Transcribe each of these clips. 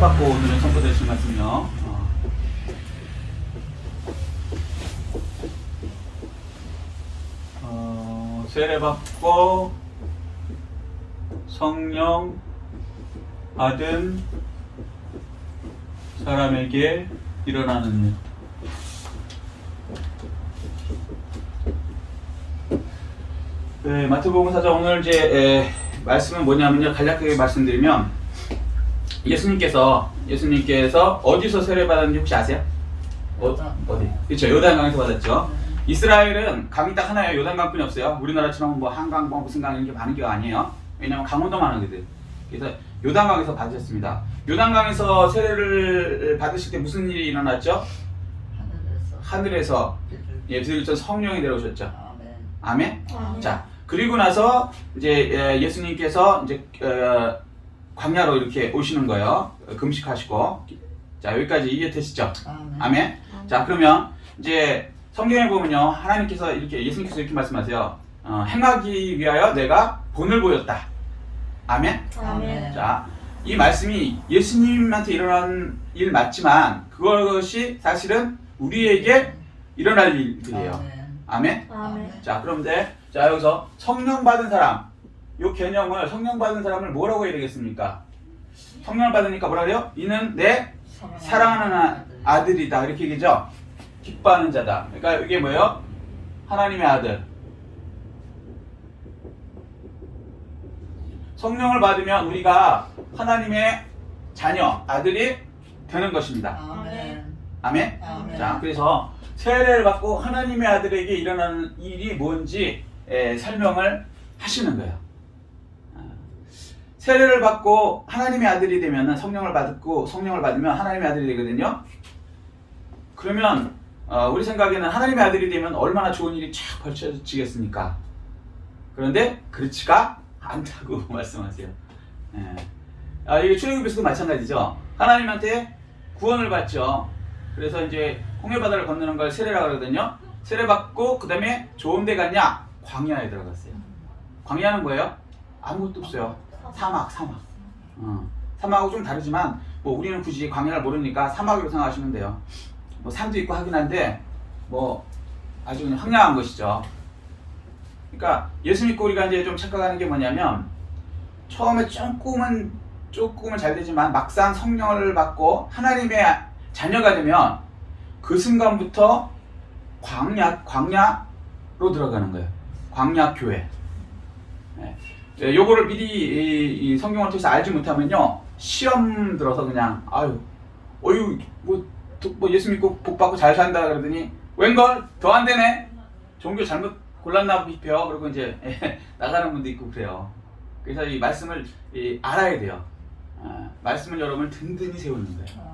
받고 오늘은 선포되신 말씀이요. 세례 받고 성령 받은 사람에게 일어나는 일. 네, 마태복음 4장 오늘 이제 말씀은 뭐냐면요. 간략하게 말씀드리면 예수님께서 어디서 세례 받았는지 혹시 아세요? 어디? 그렇죠. 요단강에서 받았죠. 이스라엘은 강이 딱 하나예요. 요단강뿐이 없어요. 우리나라처럼 뭐 한강, 뭐 무슨 강 이렇게 많은 게 아니에요. 왜냐면 강원도만 하거든. 그래서 요단강에서 받으셨습니다. 요단강에서 세례를 받으실 때 무슨 일이 일어났죠? 하늘에서 비둘기처럼 성령이 내려오셨죠. 아멘. 자, 그리고 나서 이제 예수님께서 이제 광야로 이렇게 오시는 거예요. 금식하시고. 자, 여기까지 이해되시죠? 아멘. 자, 그러면 이제 성경에 보면요, 하나님께서 예수님께서 이렇게 말씀하세요. 행하기 위하여 내가 본을 보였다. 아멘. 아멘. 자, 이 말씀이 예수님한테 일어난 일 맞지만 그것이 사실은 우리에게 일어날 일이에요. 아멘. 아멘. 자, 그런데 자, 여기서 성령 받은 사람, 이 개념을 성령 받은 사람을 뭐라고 해야 되겠습니까? 성령을 받으니까 뭐라 그래요? 이는 내 사랑하는 아들이다. 이렇게 얘기죠. 기뻐하는 자다. 그러니까 이게 뭐예요? 하나님의 아들. 성령을 받으면 우리가 하나님의 자녀, 아들이 되는 것입니다. 아멘. 아멘? 아멘. 자, 그래서 세례를 받고 하나님의 아들에게 일어나는 일이 뭔지 설명을 하시는 거예요. 세례를 받고 하나님의 아들이 되면 성령을 받으면 하나님의 아들이 되거든요. 그러면 우리 생각에는 하나님의 아들이 되면 얼마나 좋은 일이 쫙 벌쳐지겠습니까? 그런데 그렇지가 않다고 말씀하세요. 이게 출애굽에서도 마찬가지죠. 하나님한테 구원을 받죠. 그래서 이제 홍해바다를 건너는 걸 세례라고 그러거든요. 세례 받고 그 다음에 좋은 데 갔냐? 광야에 들어갔어요. 광야는 뭐예요? 아무것도 없어요. 사막. 사막하고 좀 다르지만 뭐 우리는 굳이 광야를 모르니까 사막으로 생각하시면 돼요. 뭐 산도 있고 하긴 한데 뭐 아주 그냥 황량한 것이죠. 그러니까 예수 믿고 우리가 이제 좀 착각하는 게 뭐냐면 처음에 조금은 잘 되지만 막상 성령을 받고 하나님의 자녀가 되면 그 순간부터 광야로 들어가는 거예요. 광야 교회. 요거를 미리 이 성경을 통해서 알지 못하면요, 시험 들어서 그냥 뭐 예수 믿고 복 받고 잘 산다 그러더니 웬걸 더 안 되네. 종교 잘못 골랐나 싶어요. 그리고 이제 나가는 분도 있고 그래요. 그래서 이 말씀을 알아야 돼요. 말씀을 여러분을 든든히 세우는 거예요.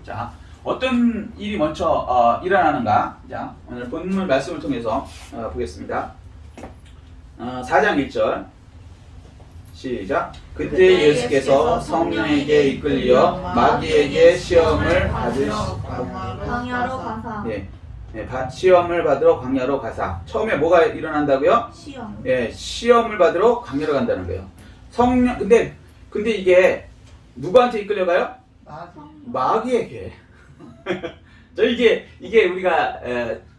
자, 어떤 일이 먼저 일어나는가? 자, 오늘 본문 말씀을 통해서 보겠습니다. 4장 1절 시작. 그때 예수께서 성령에게 이끌려 마귀에게 시험을 받으시고 광야로 가사. 시험을 받으러 광야로 가사. 처음에 뭐가 일어난다고요? 시험. 시험을 받으러 광야로 간다는 거예요. 성령 근데 이게 누구한테 이끌려가요? 마귀에게. 이게 우리가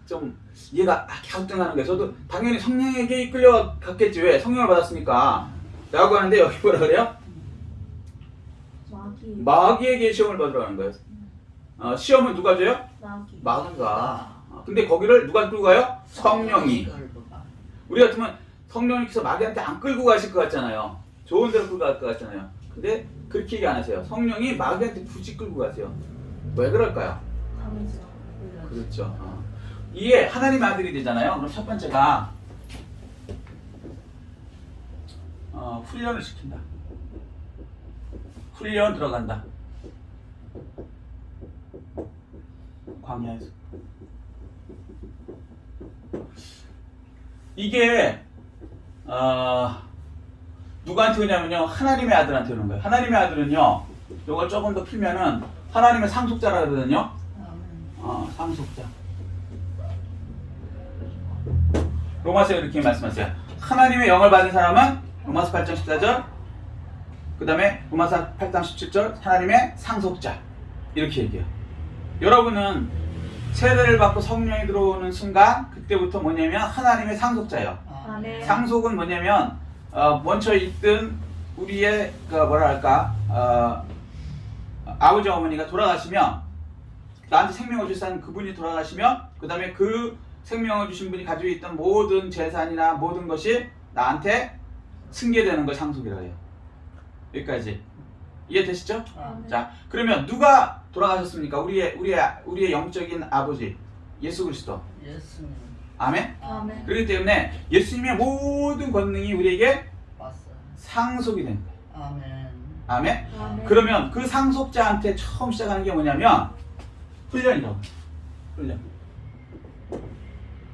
좀 이해가 갸우뚱하는 거예요. 저도 당연히 성령에게 이끌려 갔겠지. 왜? 성령을 받았으니까. 라고 하는데 여기 뭐라 그래요? 마귀에게 시험을 받으러 가는 거예요. 시험은 누가 줘요? 마귀가. 근데 거기를 누가 끌고 가요? 성령이. 우리 같으면 성령님께서 마귀한테 안 끌고 가실 것 같잖아요. 좋은 데로 끌고 갈 것 같잖아요. 근데 그렇게 얘기 안 하세요. 성령이 마귀한테 굳이 끌고 가세요. 왜 그럴까요? 그렇죠. 이게 하나님의 아들이 되잖아요. 그럼 첫 번째가 훈련을 시킨다. 훈련 들어간다. 광야에서. 이게 누구한테 오냐면요, 하나님의 아들한테 오는 거예요. 하나님의 아들은요, 이걸 조금 더 풀면은 하나님의 상속자라 그러거든요. 상속자. 로마서에 이렇게 말씀하세요. 하나님의 영을 받은 사람은 로마서 8장 14절 그 다음에 로마서 8장 17절 하나님의 상속자 이렇게 얘기해요. 여러분은 세례를 받고 성령이 들어오는 순간 그때부터 뭐냐면 하나님의 상속자예요. 아멘. 상속은 뭐냐면 먼저 있던 우리의 뭐랄까 아버지 어머니가 돌아가시면 나한테 생명을 주신 그분이 돌아가시면 그 다음에 그 생명을 주신 분이 가지고 있던 모든 재산이나 모든 것이 나한테 승계되는 걸 상속이라고 해요. 여기까지 이해되시죠? 아멘. 자, 그러면 누가 돌아가셨습니까? 우리의 영적인 아버지 예수 그리스도. 예수님 아멘. 아멘. 그렇기 때문에 예수님의 모든 권능이 우리에게 왔어요. 상속이 된 거예요. 아멘. 아멘. 아멘. 그러면 그 상속자한테 처음 시작하는 게 뭐냐면 훈련이라고. 훈련.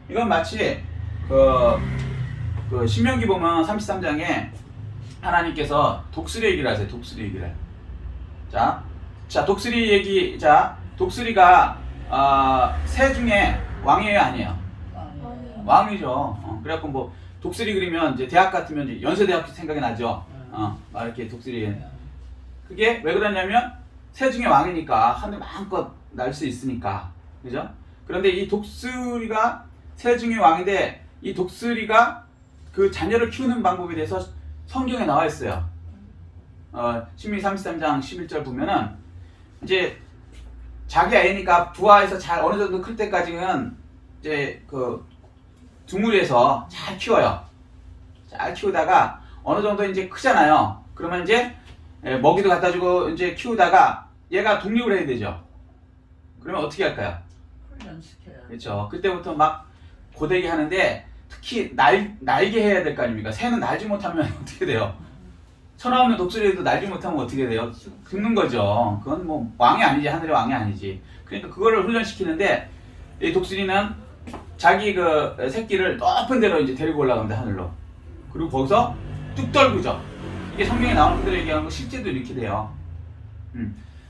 이건 마치 그 신명기 보면 33장에 하나님께서 독수리 얘기를 하세요. 독수리 얘기를. 자, 독수리 얘기. 자, 독수리가 새 중에 왕이에요, 아니에요? 아멘. 왕이죠. 그래갖고 뭐 독수리 그리면 이제 대학 같으면 이제 연세대학교 생각이 나죠. 막 이렇게 독수리. 그게 왜 그러냐면 새 중에 왕이니까 하늘 마음껏 날 수 있으니까. 그죠? 그런데 이 독수리가 새 중에 왕인데 이 독수리가 그 자녀를 키우는 방법에 대해서 성경에 나와 있어요. 신명기 33장 11절 보면은 이제 자기 애니까 부화해서 잘 어느 정도 클 때까지는 이제 그 두물에서 잘 키워요. 잘 키우다가 어느 정도 이제 크잖아요. 그러면 이제 먹이도 갖다 주고 이제 키우다가 얘가 독립을 해야 되죠. 그러면 어떻게 할까요? 훈련시켜야 돼. 그렇죠. 그때부터 막 고데기 하는데 특히 날게 해야 될 거 아닙니까? 새는 날지 못하면 어떻게 돼요? 천하 없는 독수리도 날지 못하면 어떻게 돼요? 죽는 거죠. 그건 뭐 왕이 아니지, 하늘의 왕이 아니지. 그러니까 그거를 훈련시키는데 이 독수리는 자기 그 새끼를 높은 데로 이제 데리고 올라갑니다, 하늘로. 그리고 거기서 뚝 떨구죠. 이게 성경에 나오는 분들이 얘기하는 거 실제도 이렇게 돼요.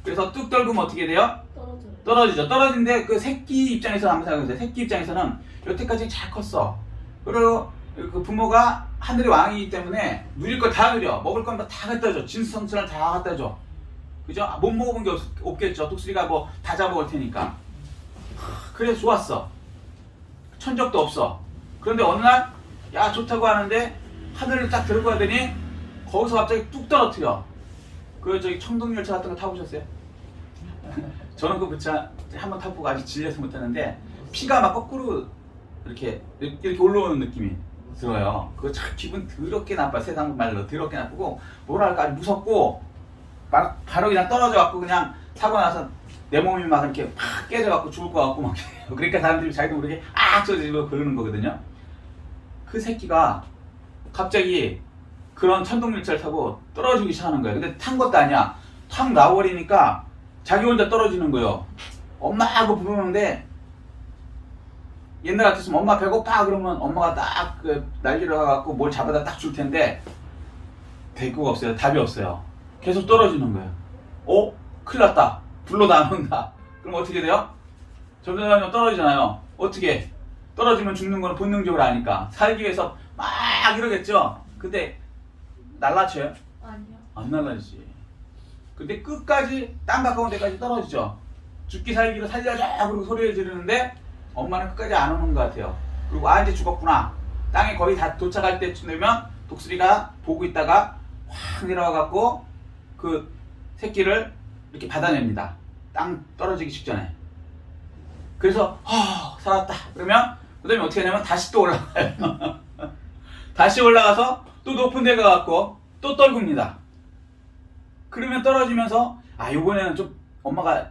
그래서 뚝 떨구면 어떻게 돼요? 떨어져요. 떨어지죠. 떨어지는데 그 새끼 입장에서 한번 생각해보세요. 새끼 입장에서는 여태까지 잘 컸어. 그리고 그 부모가 하늘의 왕이기 때문에 누릴 거 다 누려. 먹을 건 다 갖다 줘. 진수성찬을 다 갖다 줘. 그죠? 못 먹어본 게 없겠죠. 독수리가 뭐 다 잡아올 테니까. 그래서 좋았어. 천적도 없어. 그런데 어느 날 야 좋다고 하는데 하늘을 딱 들고 가더니 거기서 갑자기 뚝 떨어뜨려. 그 저기 청동열차 같은 거 타보셨어요? 저는 그 부차 한번 타보고 아직 질려서 못하는데 피가 막 거꾸로 이렇게 올라오는 느낌이 들어요. 그거 참 기분 더럽게 나빠. 세상 말로 더럽게 나쁘고 뭐랄까 아주 무섭고 막 바로 그냥 떨어져 갖고 그냥 사고 나서 내 몸이 막 이렇게 팍 깨져 갖고 죽을 것 같고 막 그러니까 사람들이 자기도 모르게 쪄지고 그러는 거거든요. 그 새끼가 갑자기 그런 천동열차를 타고 떨어지기 시작하는 거예요. 근데 탄 것도 아니야. 탁 나와버리니까 자기 혼자 떨어지는 거예요. 엄마 하고 부르는데 옛날 같았으면 엄마 배고파 그러면 엄마가 딱 그 날개를 가갖고 뭘 잡아다 딱 줄 텐데 대꾸가 없어요. 답이 없어요. 계속 떨어지는 거예요. 큰일 났다. 불러도 안 온다. 그럼 어떻게 돼요? 점점 떨어지잖아요. 어떻게? 떨어지면 죽는 거는 본능적으로 아니까 살기 위해서 막 이러겠죠. 근데 날라쳐요? 아니요. 안 날라지지. 근데 끝까지 땅 가까운 데까지 떨어지죠. 죽기 살기로 살려줘 그리고 소리를 지르는데 엄마는 끝까지 안 오는 것 같아요. 그리고 이제 죽었구나. 땅에 거의 다 도착할 때쯤 되면 독수리가 보고 있다가 확 내려와 갖고 그 새끼를 이렇게 받아냅니다. 땅 떨어지기 직전에. 그래서 살았다. 그러면 그 다음에 어떻게 하냐면 다시 또 올라가요. 다시 올라가서 또 높은 데 가갖고 또 떨굽니다. 그러면 떨어지면서 요번에는 좀 엄마가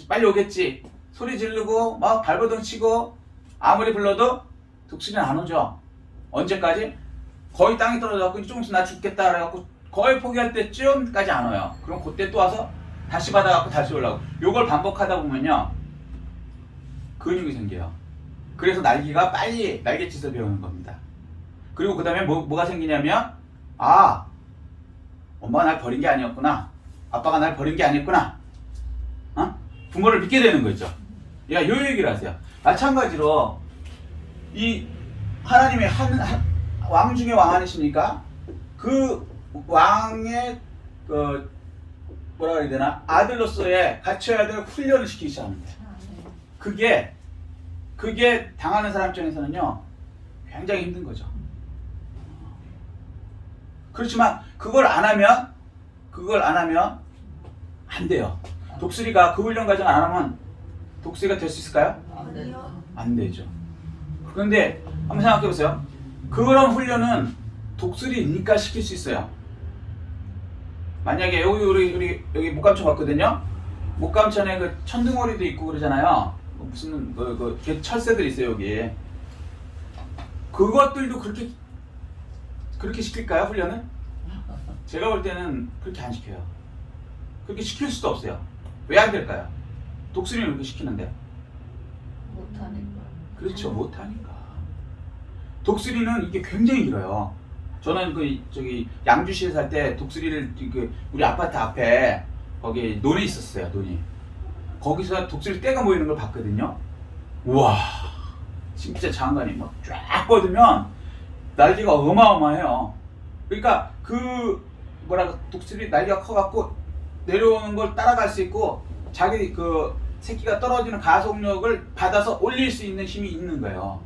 빨리 오겠지. 소리 지르고 막 발버둥 치고 아무리 불러도 독수리는 안 오죠. 언제까지? 거의 땅에 떨어져갖고 조금 있으면 나 죽겠다 그래갖고 거의 포기할 때쯤까지 안 와요. 그럼 그때 또 와서 다시 받아갖고 다시 올라오고 요걸 반복하다 보면요 근육이 생겨요. 그래서 날개가 빨리 날갯짓을 배우는 겁니다. 그리고 그 다음에 뭐가 생기냐면 엄마가 날 버린 게 아니었구나. 아빠가 날 버린 게 아니었구나. 부모를 믿게 되는 거죠. 요 얘기를 하세요. 마찬가지로 이 하나님의 왕 중에 왕 아니십니까? 그 왕의 그 뭐라 그래야 되나 아들로서의 갖춰야 될 훈련을 시키기 시작하는 거예요. 그게 당하는 사람 입장에서는요 굉장히 힘든 거죠. 그렇지만 그걸 안 하면 안 돼요. 독수리가 그 훈련 과정 안 하면 독수리가 될 수 있을까요? 안 돼요. 안 되죠. 그런데 한번 생각해 보세요. 그런 훈련은 독수리니까 시킬 수 있어요. 만약에 여기 목감천 봤거든요. 목감천에 그 천둥오리도 있고 그러잖아요. 무슨 그 철새들 있어요 여기. 그것들도 그렇게 시킬까요 훈련을? 제가 볼 때는 그렇게 안 시켜요. 그렇게 시킬 수도 없어요. 왜 안 될까요? 독수리는 그렇게 시키는데요. 못하니까. 그렇죠, 못하니까. 독수리는 이게 굉장히 길어요. 저는 저기 양주시에 살 때 독수리를 우리 아파트 앞에 거기 논이 있었어요, 논이. 거기서 독수리 떼가 모이는 걸 봤거든요. 우와, 진짜 장관이 막 쫙 뻗으면 날개가 어마어마해요. 그러니까 독수리 날개가 커갖고 내려오는 걸 따라갈 수 있고 자기 그 새끼가 떨어지는 가속력을 받아서 올릴 수 있는 힘이 있는 거예요.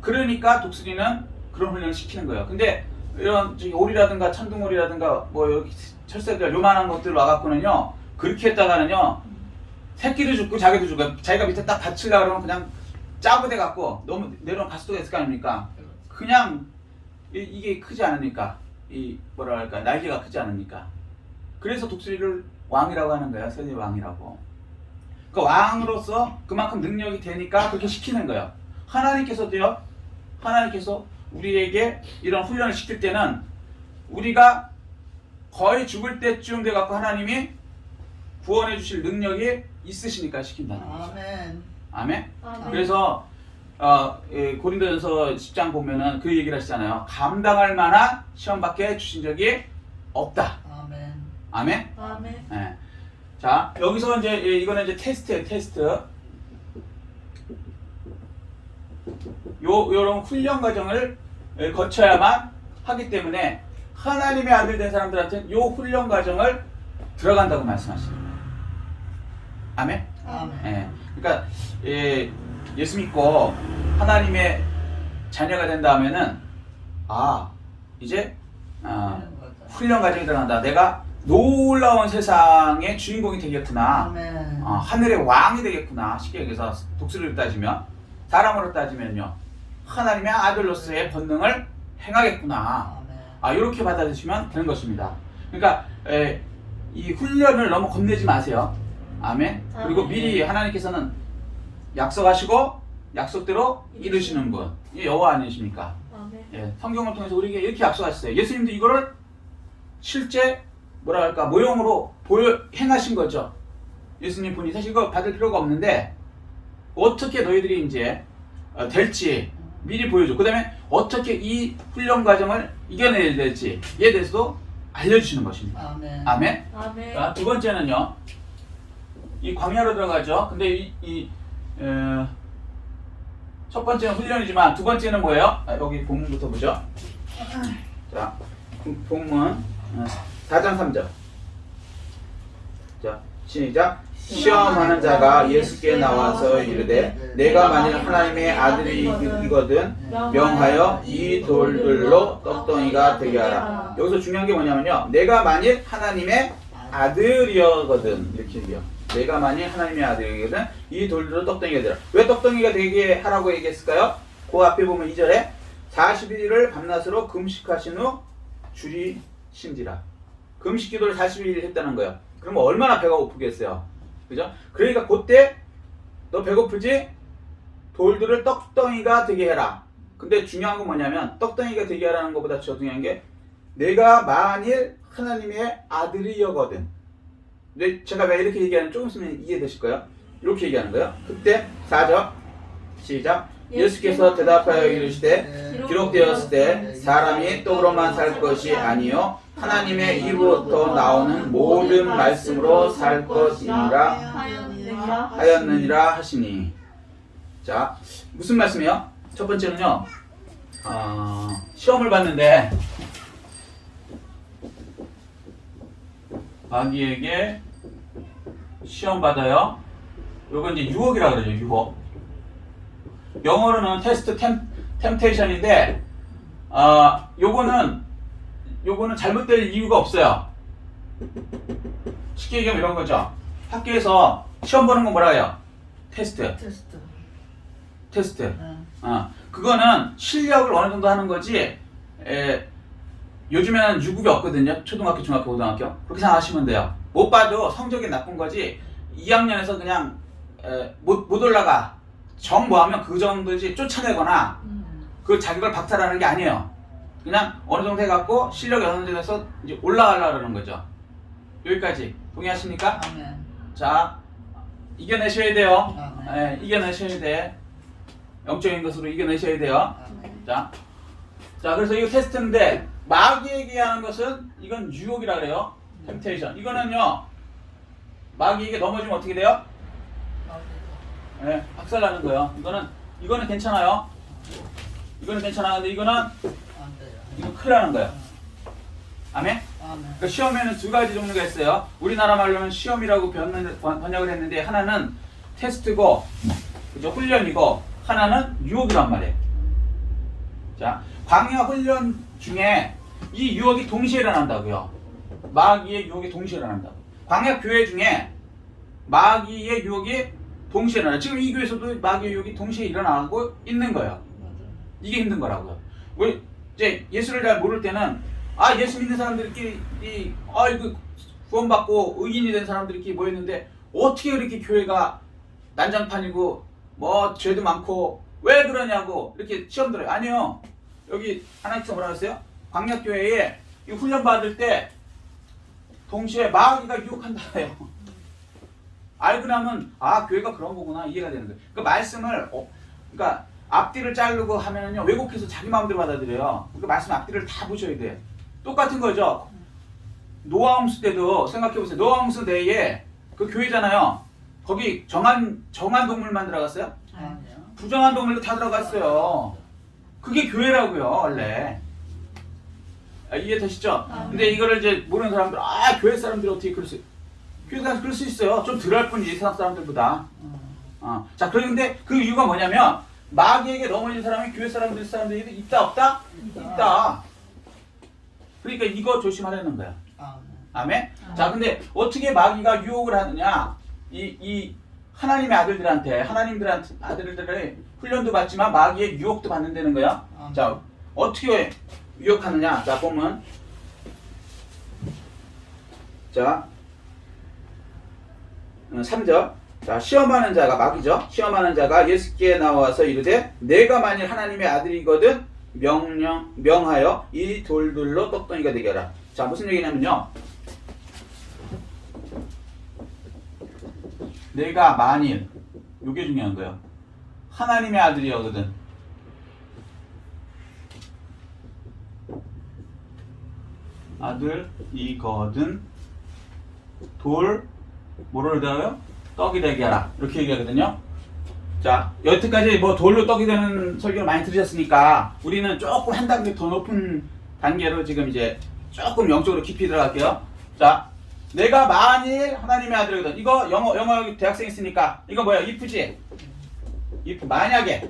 그러니까 독수리는 그런 훈련을 시키는 거예요. 근데 이런 오리라든가 천둥오리라든가 뭐 여기 철새들 요만한 것들 와갖고는요 그렇게 했다가는요 새끼도 죽고 자기도 죽고 자기가 밑에 딱 받치려고 그러면 그냥 짜부대 갖고 너무 내려오는 가속도가 있을 거 아닙니까? 그냥 이게 크지 않으니까 뭐랄까 날개가 크지 않으니까 그래서 독수리를 왕이라고 하는 거예요. 새의 왕이라고. 그 왕으로서 그만큼 능력이 되니까 그렇게 시키는 거예요. 하나님께서도요. 하나님께서 우리에게 이런 훈련을 시킬 때는 우리가 거의 죽을 때쯤 돼갖고 하나님이 구원해 주실 능력이 있으시니까 시킨다는 거죠. 아멘. 아멘? 아멘. 그래서 고린도전서 10장 보면은 그 얘기를 하시잖아요. 감당할 만한 시험밖에 주신 적이 없다. 아멘. 아멘? 아멘. 네. 자, 여기서 이제 이거는 이제 테스트예요, 테스트. 요런 훈련 과정을 거쳐야만 하기 때문에 하나님의 아들 된 사람들한테는 요 훈련 과정을 들어간다고 말씀하시는 거예요. 아멘? 아멘. 예. 그러니까 예수 믿고 하나님의 자녀가 된다 하면은 이제 훈련 과정이 들어간다. 내가 놀라운 세상의 주인공이 되겠구나. 아멘. 하늘의 왕이 되겠구나. 쉽게 얘기해서 독수리를 따지면 사람으로 따지면요 하나님의 아들로서의 본능을 행하겠구나. 아멘. 이렇게 받아들이시면 되는 것입니다. 그러니까 이 훈련을 너무 겁내지 마세요. 아멘. 그리고 아멘. 미리 하나님께서는 약속하시고 약속대로 이루시는 분, 이 여호와 아니십니까? 아멘. 예, 성경을 통해서 우리에게 이렇게 약속하셨어요. 예수님도 이거를 실제 뭐랄까 모형으로 행하신 거죠. 예수님 분이 사실 이거 받을 필요가 없는데 어떻게 너희들이 이제 될지 미리 보여줘. 그 다음에 어떻게 이 훈련 과정을 이겨내야 될지에 대해서도 알려주시는 것입니다. 아멘. 아멘. 아멘. 자, 두 번째는요. 이 광야로 들어가죠. 근데 첫 번째는 훈련이지만 두 번째는 뭐예요? 여기 본문부터 보죠. 자, 본문 4장 3절. 자, 시작. 시험하는 자가 예수께 나와서 이르되 내가 만일 하나님의 아들이거든 명하여 이 돌들로 떡덩이가 되게 하라. 여기서 중요한 게 뭐냐면요. 내가 만일 하나님의 아들이거든 이렇게 얘기해요. 내가 만일 하나님의 아들이거든 이 돌들로 떡덩이가 되라. 왜 떡덩이가 되게 하라고 얘기했을까요? 그 앞에 보면 2절에 40일을 밤낮으로 금식하신 후 줄이신지라. 금식 기도를 40일 했다는 거예요. 그러면 얼마나 배가 고프겠어요. 그죠? 그러니까 그때 너 배고프지? 돌들을 떡덩이가 되게 해라. 근데 중요한 건 뭐냐면 떡덩이가 되게 하라는 것보다 더 중요한 게 내가 만일 하나님의 아들이여거든. 근데 제가 왜 이렇게 얘기하는 조금 있으면 이해되실 거예요. 이렇게 얘기하는 거예요. 그때 4절 시작. 예수께서 대답하여 이르시되 기록되었을 때 사람이 떡으로만 살 것이 아니요 하나님의 입으로부터 나오는 모든 말씀으로 살 것이니라 하였느니라 하시니. 자, 무슨 말씀이에요? 첫 번째는요. 시험을 봤는데 마귀에게 시험 받아요. 요건 이제 유혹이라 그러죠. 유혹. 영어로는 테스트 템테이션인데 요거는 잘못될 이유가 없어요. 쉽게 얘기하면 이런 거죠. 학교에서 시험 보는 건 뭐라 해요? 테스트. 테스트. 응. 그거는 실력을 어느 정도 하는 거지. 요즘에는 유급이 없거든요. 초등학교, 중학교, 고등학교. 그렇게 생각하시면 돼요. 못 봐도 성적이 나쁜 거지. 2학년에서 그냥 못 올라가. 정모하면 그 정도지 쫓아내거나 그 자격을 박탈하는 게 아니에요. 그냥 어느 정도 해갖고 실력이 어느 정도 돼서 이제 올라가려고 그러는 거죠. 여기까지 동의하십니까? 아멘. 자, 이겨내셔야 돼요. 아멘. 이겨내셔야 돼. 영적인 것으로 이겨내셔야 돼요. 아멘. 자, 그래서 이거 테스트인데 마귀에게 하는 것은 이건 유혹이라 그래요. 템테이션. 이거는요. 마귀에게 넘어지면 어떻게 돼요? 박살나는 거예요. 이거는 괜찮아요. 이거는 괜찮아는데 이거는 안 돼요. 이거 큰일 나는 거예요. 아멘? 아멘. 그러니까 시험에는 두 가지 종류가 있어요. 우리나라 말로는 시험이라고 번역을 했는데 하나는 테스트고, 그죠? 훈련이고, 하나는 유혹이란 말이에요. 자, 광야 훈련 중에 이 유혹이 동시에 일어난다고요. 마귀의 유혹이 동시에 일어난다고. 광야 교회 중에 마귀의 유혹이 동시에 일어나요. 지금 이 교회에서도 마귀의 유혹이 동시에 일어나고 있는 거예요. 이게 힘든 거라고요. 우리 이제 예수를 잘 모를 때는 예수 믿는 사람들끼리 이거 구원받고 의인이 된 사람들끼리 모였는데 어떻게 그렇게 교회가 난장판이고 뭐 죄도 많고 왜 그러냐고 이렇게 시험 들어요. 아니요. 여기 하나님께서 뭐라 그랬어요? 광약교회에 이 훈련 받을 때 동시에 마귀가 유혹한다요. 알고 나면 교회가 그런 거구나 이해가 되는 거예요. 그 말씀을 그러니까 앞뒤를 자르고 하면은요 왜곡해서 자기 마음대로 받아들여요. 그 말씀 앞뒤를 다 보셔야 돼. 똑같은 거죠. 노아 홍수 때도 생각해 보세요. 노아 홍수 내에 그 교회잖아요. 거기 정한 동물만 들어갔어요? 아니요. 부정한 동물도 다 들어갔어요. 그게 교회라고요 원래. 이해되시죠? 근데 이거를 이제 모르는 사람들 교회 사람들이 어떻게 그럴 수 교회 사람 그럴 수 있어요. 좀 덜할 뿐이지 세상 사람들보다. 자 그런데 그 이유가 뭐냐면 마귀에게 넘어진 사람이 교회 사람들이 있다 없다? 있다. 그러니까 이거 조심하라는 거야. 아멘? 자 근데 어떻게 마귀가 유혹을 하느냐? 이 하나님의 아들들의 훈련도 받지만 마귀의 유혹도 받는다는 거야. 자 어떻게 유혹하느냐? 자 보면 자 3절 자 시험하는 자가 마귀죠. 시험하는 자가 예수께 나와서 이르되 내가 만일 하나님의 아들이거든 명하여 이 돌들로 떡덩이가 되게 하라. 자 무슨 얘기냐면요. 내가 만일 요게 중요한 거예요. 하나님의 아들이거든. 아들이거든 돌 뭐를 대하여 떡이 되게 하라. 이렇게 얘기하거든요. 자 여태까지 뭐 돌로 떡이 되는 설교를 많이 들으셨으니까 우리는 조금 한 단계 더 높은 단계로 지금 이제 조금 영적으로 깊이 들어갈게요. 자 내가 만일 하나님의 아들이거든. 이거 영어 대학생 있으니까 이거 뭐야? if지? if 만약에.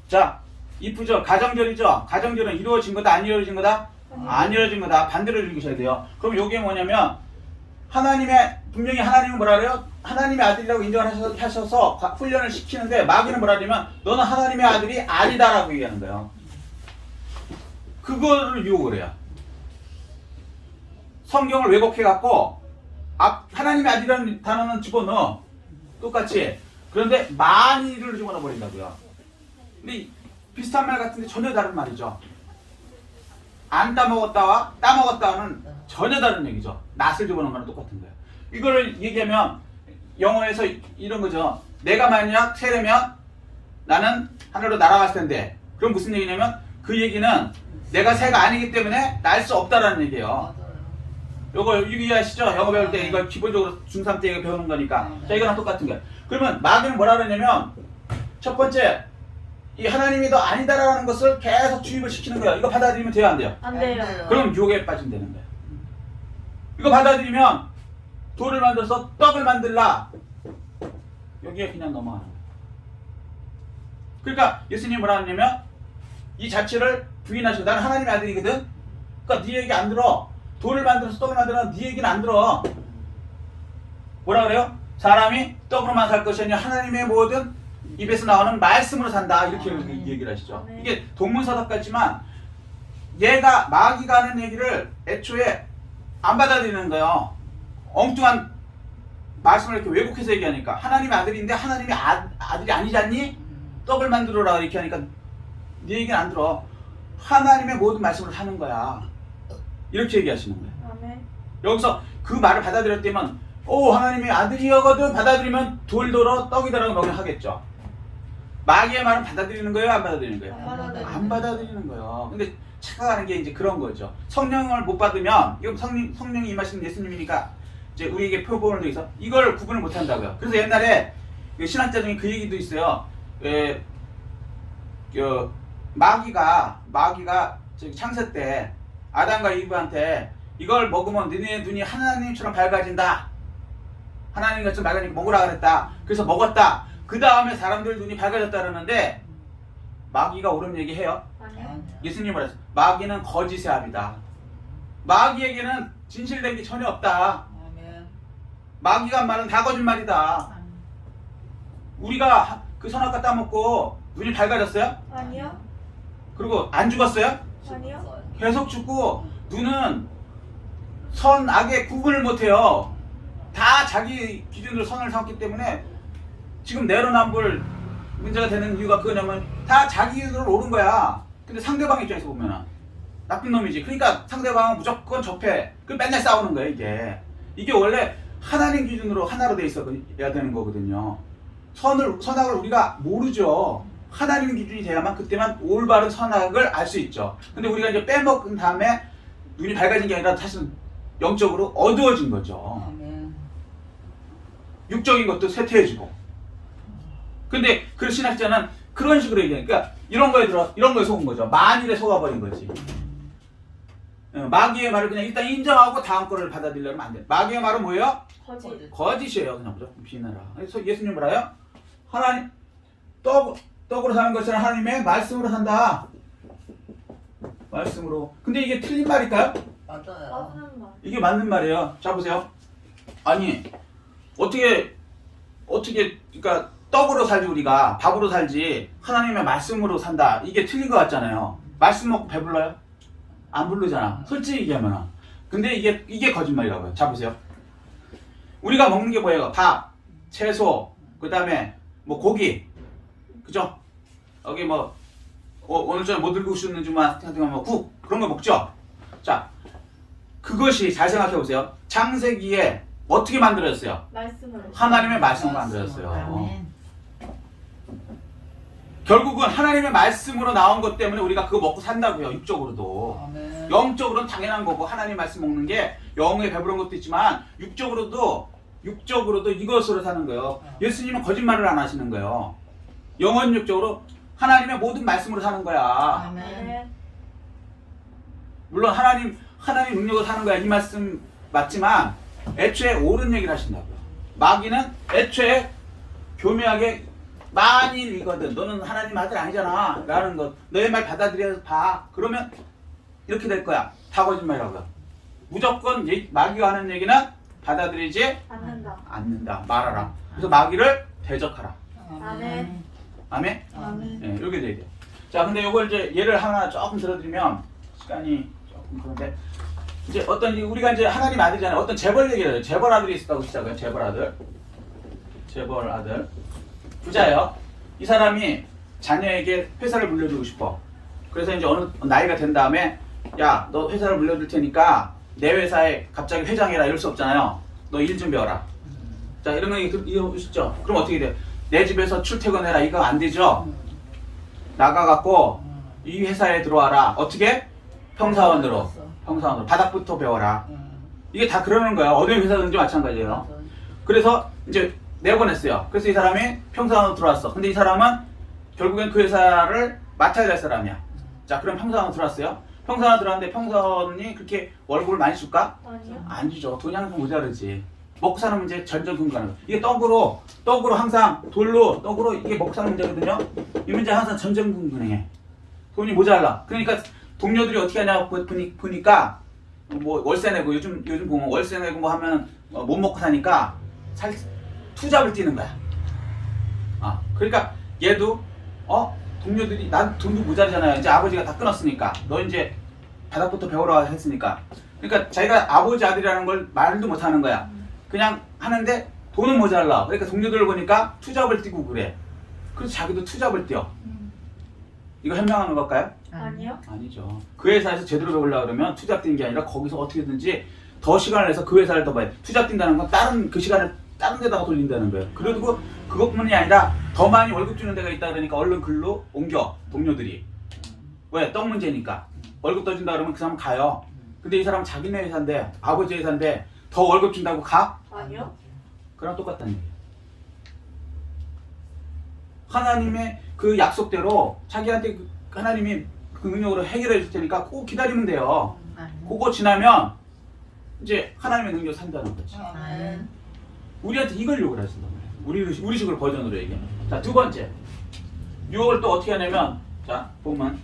자 if죠. 가정절이죠. 가정절은 이루어진 거다 안 이루어진 거다? 안 이루어진 거다. 반대로 읽으셔야 돼요. 그럼 이게 뭐냐면 분명히 하나님은 뭐라 그래요? 하나님의 아들이라고 인정을 하셔서 훈련을 시키는데 마귀는 뭐라 그러냐면 너는 하나님의 아들이 아니다라고 얘기하는 거예요. 그거를 유혹을 해요. 성경을 왜곡해갖고 하나님의 아들이라는 단어는 집어넣어. 똑같이. 그런데 만일을 집어넣어 버린다고요. 근데 비슷한 말 같은데 전혀 다른 말이죠. 안 따먹었다와 따먹었다는 전혀 다른 얘기죠. 낫을 집어넣은 거는 똑같은 거예요. 이거를 얘기하면 영어에서 이런 거죠. 내가 만약 새라면 나는 하늘로 날아갔을 텐데. 그럼 무슨 얘기냐면 그 얘기는 내가 새가 아니기 때문에 날 수 없다라는 얘기예요. 요거 이해하시죠? 영어 배울 때 이걸 기본적으로 중3 때 배우는 거니까. 자 이거랑 똑같은 거예요. 그러면 마귀는 뭐라 그러냐면 첫 번째 이 하나님이 너 아니다라는 것을 계속 주입을 시키는 거야. 이거 받아들이면 돼요 안 돼요? 안 돼요. 그럼 유혹에 빠진다는 거야. 이거 받아들이면 돌을 만들어서 떡을 만들라. 여기에 그냥 넘어가는 거예요. 그러니까 예수님이 뭐라 하냐면 이 자체를 부인하시고 나는 하나님의 아들이거든. 그러니까 네 얘기 안 들어. 돌을 만들어서 떡을 만들어 네 얘기는 안 들어. 뭐라 그래요? 사람이 떡으로만 살 것이 아니라 하나님의 모든 입에서 나오는 말씀으로 산다. 이렇게 얘기를 하시죠. 이게 동문서답 같지만 얘가 마귀가 하는 얘기를 애초에 안 받아들이는 거예요. 엉뚱한 말씀을 이렇게 왜곡해서 얘기하니까 하나님의 아들인데 하나님의 아들이 아니지 않니? 떡을 만들어라 이렇게 하니까 네 얘기는 안 들어. 하나님의 모든 말씀을 하는 거야. 이렇게 얘기하시는 거예요. 아멘. 여기서 그 말을 받아들였다면 오 하나님의 아들이거든 받아들이면 돌더러 떡이더라고 명령하겠죠. 마귀의 말은 받아들이는 거예요? 안 받아들이는 거예요? 안 받아들이는 거예요. 근데 착각하는 게 이제 그런 거죠. 성령을 못 받으면 이거 성령이 임하시는 예수님이니까 이제 우리에게 표본을 통해서 이걸 구분을 못 한다고요. 그래서 옛날에 신학자 중에 그 얘기도 있어요. 마귀가 저기 창세 때 아담과 이브한테 이걸 먹으면 너네 눈이 하나님처럼 밝아진다. 하나님같이 밝아지니까 먹으라 그랬다. 그래서 먹었다. 그 다음에 사람들 눈이 밝아졌다 그러는데 마귀가 옳은 얘기해요. 아니요. 예수님이 말했어요. 마귀는 거짓의 압이다. 마귀에게는 진실된 게 전혀 없다. 마귀가 한 말은 다 거짓말이다. 우리가 그 선악과 따먹고 눈이 밝아졌어요? 아니요. 그리고 안 죽었어요? 아니요. 계속 죽고 눈은 선, 악의 구분을 못해요. 다 자기 기준으로 선을 삼기 때문에 지금 내로남불 문제가 되는 이유가 그거냐면 다 자기 기준으로 옳은 거야. 근데 상대방 입장에서 보면은 나쁜 놈이지. 그러니까 상대방은 무조건 적폐. 그 맨날 싸우는 거예요 이게 원래 하나님 기준으로 하나로 돼 있어야 되는 거거든요. 선악을 우리가 모르죠. 하나님 기준이 돼야만 그때만 올바른 선악을 알 수 있죠. 근데 우리가 이제 빼먹은 다음에 눈이 밝아진 게 아니라 사실은 영적으로 어두워진 거죠. 육적인 것도 쇠퇴해지고. 근데 그 신학자는 그런 식으로 얘기하니까 이런 거에 속은 거죠. 만일에 속아버린 거지. 마귀의 말을 그냥 일단 인정하고 다음 거를 받아들이려면 안 돼. 마귀의 말은 뭐예요? 거짓이에요. 그냥 무조건 비난하라. 그래서 예수님 뭐라요? 하나님 떡으로 사는 것은 하나님의 말씀으로 산다. 말씀으로. 근데 이게 틀린 말일까요? 맞아요. 맞는 말. 이게 맞는 말이에요. 자 보세요. 아니 어떻게 그러니까 떡으로 살지 우리가 밥으로 살지 하나님의 말씀으로 산다. 이게 틀린 것 같잖아요. 말씀 먹고 배불러요? 안 부르잖아. 솔직히 얘기하면. 근데 이게 거짓말이라고요. 자 보세요. 우리가 먹는 게 뭐예요? 밥, 채소, 그 다음에 뭐 고기, 그죠? 여기 뭐 오늘 저녁 뭐 들고 오셨는지만 뭐 국 그런 거 먹죠? 자, 그것이 잘 생각해 보세요. 창세기에 어떻게 만들어졌어요? 말씀으로. 하나님의 말씀으로 만들어졌어요. 결국은 하나님의 말씀으로 나온 것 때문에 우리가 그거 먹고 산다고요. 육적으로도. 영적으로는 당연한 거고 하나님 말씀 먹는 게 영에 배부른 것도 있지만 육적으로도 이것으로 사는 거예요. 예수님은 거짓말을 안 하시는 거예요. 영혼 육적으로 하나님의 모든 말씀으로 사는 거야. 아멘. 물론 하나님 능력으로 사는 거야. 이 말씀 맞지만 애초에 옳은 얘기를 하신다고요. 마귀는 애초에 교묘하게 만일이거든. 너는 하나님 아들 아니잖아. 라는 것. 너의 말 받아들여서 봐. 그러면 이렇게 될 거야. 다 거짓말이라고요. 무조건 마귀가 하는 얘기는 받아들이지 않는다. 말하라. 그래서 마귀를 대적하라. 아멘. 아멘? 아멘. 네, 이렇게 돼야 돼요. 자, 근데 이걸 이제 예를 하나 조금 들어드리면 시간이 조금 그런데 이제 우리가 이제 하나님 아들이잖아요. 어떤 재벌 얘기를 해요. 재벌 아들이 있었다고 시작해요. 재벌 아들. 부자예요. 이 사람이 자녀에게 회사를 물려주고 싶어. 그래서 이제 어느 나이가 된 다음에 야, 너 회사를 물려줄 테니까 내 회사에 갑자기 회장해라 이럴 수 없잖아요. 너 일 좀 배워라. 자, 이런 거 이해보시죠? 그럼 어떻게 돼? 내 집에서 출퇴근해라. 이거 안 되죠? 나가갖고 이 회사에 들어와라. 어떻게? 평사원으로. 바닥부터 배워라. 이게 다 그러는 거야. 어느 회사든지 마찬가지예요. 그래서 이제 내보냈어요. 그래서 이 사람이 평사원으로 들어왔어. 근데 이 사람은 결국엔 그 회사를 맡아야 될 사람이야. 자, 그럼 평사원으로 들어왔어요. 평사원으로 들어왔는데 평사원이 그렇게 월급을 많이 줄까? 아니요. 안 주죠. 돈이 항상 모자르지. 먹고 사는 문제 전전긍긍하는 거예요. 이게 떡으로 항상 돌로 떡으로 이게 먹고 사는 문제거든요. 이 문제 항상 전전긍긍해. 돈이 모자라. 그러니까 동료들이 어떻게 하냐 보니까 뭐 월세 내고 요즘 보면 월세 내고 뭐 하면 못 먹고 사니까 투잡을 뛰는 거야. 그러니까 얘도 동료들이 난 돈도 모자르잖아요. 이제 아버지가 다 끊었으니까 너 이제 바닥부터 배우라 했으니까. 그러니까 자기가 아버지 아들이라는 걸 말도 못 하는 거야. 그냥 하는데 돈은 모자라. 그러니까 동료들을 보니까 투잡을 뛰고 그래. 그래서 자기도 투잡을 뛰어. 이거 현명한 걸까요? 아니요. 아니죠. 그 회사에서 제대로 배우려고 그러면 투잡 뛰는 게 아니라 거기서 어떻게든지 더 시간을 내서 그 회사를 더 봐야 돼. 투잡 뛴다는 건 다른 그 시간을 다른 데다가 돌린다는 거예요. 그리고 그것뿐만이 아니라 더 많이 월급 주는 데가 있다 그러니까 얼른 글로 옮겨 동료들이. 왜? 떡 문제니까. 월급 더 준다 그러면 그 사람 가요. 근데 이 사람은 자기네 회사인데 아버지 회사인데 더 월급 준다고 가? 아니요. 그랑 똑같다는 얘기예요. 하나님의 그 약속대로 자기한테 하나님이 그 능력으로 해결해 줄 테니까 꼭 기다리면 돼요. 그거 지나면 이제 하나님의 능력을 산다는 거지. 우리한테 이걸 요구를 하신단 말이에요. 우리식으로 버전으로 얘기해. 자, 두 번째. 유혹을 또 어떻게 하냐면, 자, 보면.